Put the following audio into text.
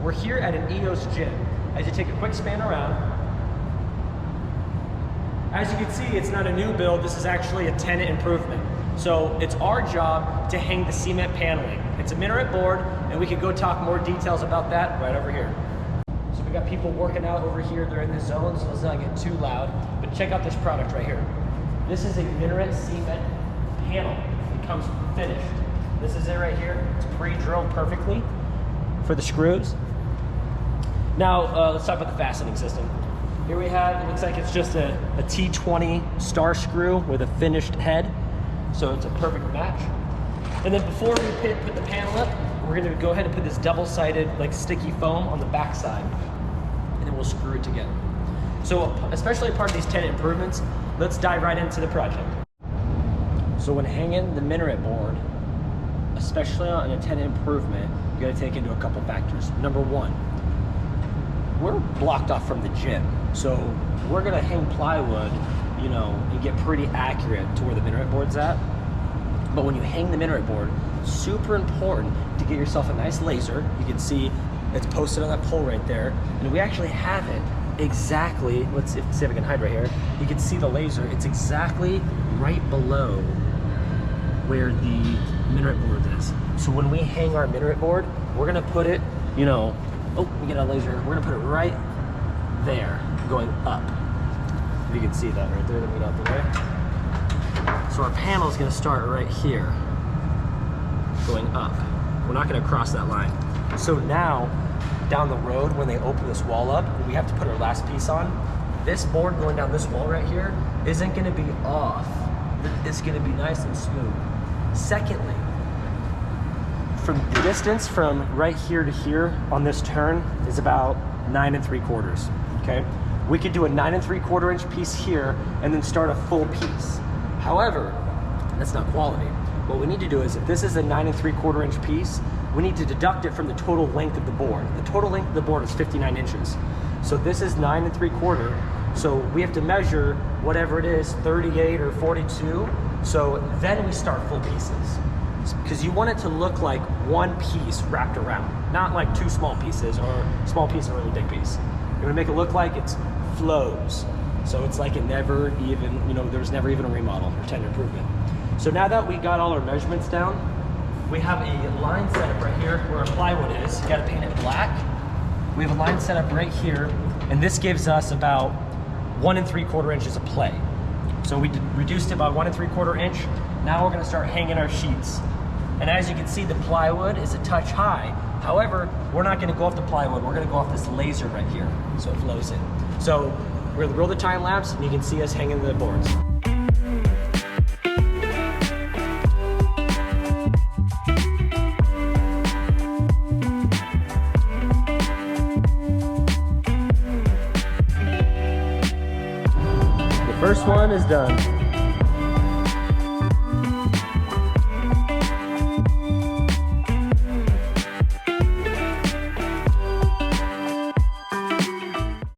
We're here at an EOS Gym. As you take a quick span around, as you can see, it's not a new build, this is actually a tenant improvement. So it's our job to hang the cement paneling. It's a Mineret board, and we could go talk more details about that right over here. So we got people working out over here, they're in the zone, so let's not get too loud, but check out this product right here. This is a Mineret cement panel. It comes finished. This is it right here. It's pre-drilled perfectly for the screws. Now, let's talk about the fastening system. Here we have, it looks like it's just a T20 star screw with a finished head. So it's a perfect match. And then before we put the panel up, we're gonna go ahead and put this double-sided, like sticky foam on the back side, and then we'll screw it together. So, especially part of these tenant improvements, let's dive right into the project. So when hanging the Mineret board, especially on a tenant improvement, you gotta take into a couple factors. Number one, we're blocked off from the gym. So we're gonna hang plywood, you know, and get pretty accurate to where the Mineret board's at. But when you hang the Mineret board, super important to get yourself a nice laser. You can see it's posted on that pole right there. And we actually have it exactly, let's see if I can hide right here. You can see the laser, it's exactly right below where the Mineret board is. So when we hang our Mineret board, we're gonna put it, you know, oh, we get a laser. We're gonna put it right there, going up. If you can see that right there, that we got the way. So our panel is gonna start right here, going up. We're not gonna cross that line. So now, down the road, when they open this wall up, we have to put our last piece on. This board going down this wall right here isn't gonna be off. It's gonna be nice and smooth. Secondly, from the distance from right here to here on this turn is about 9 3/4, okay? We could do a 9 3/4 inch piece here and then start a full piece. However, that's not quality. What we need to do is, if this is a 9 3/4 inch piece, we need to deduct it from the total length of the board. The total length of the board is 59 inches. So this is 9 3/4. So we have to measure whatever it is, 38 or 42. So then we start full pieces. Because you want it to look like one piece wrapped around, not like two small pieces or small piece and a really big piece. You're gonna make it look like it flows. So it's like it never even, you know, there's never even a remodel or tenant improvement. So now that we got all our measurements down, we have a line set up right here where our plywood is. You gotta paint it black. We have a line set up right here, and this gives us about 1 3/4 inches of play. So we reduced it by 1 3/4 inch. Now we're gonna start hanging our sheets. And as you can see, the plywood is a touch high. However, we're not gonna go off the plywood, we're gonna go off this laser right here, so it flows in. So we're gonna roll the time lapse, and you can see us hanging the boards. The first one is done.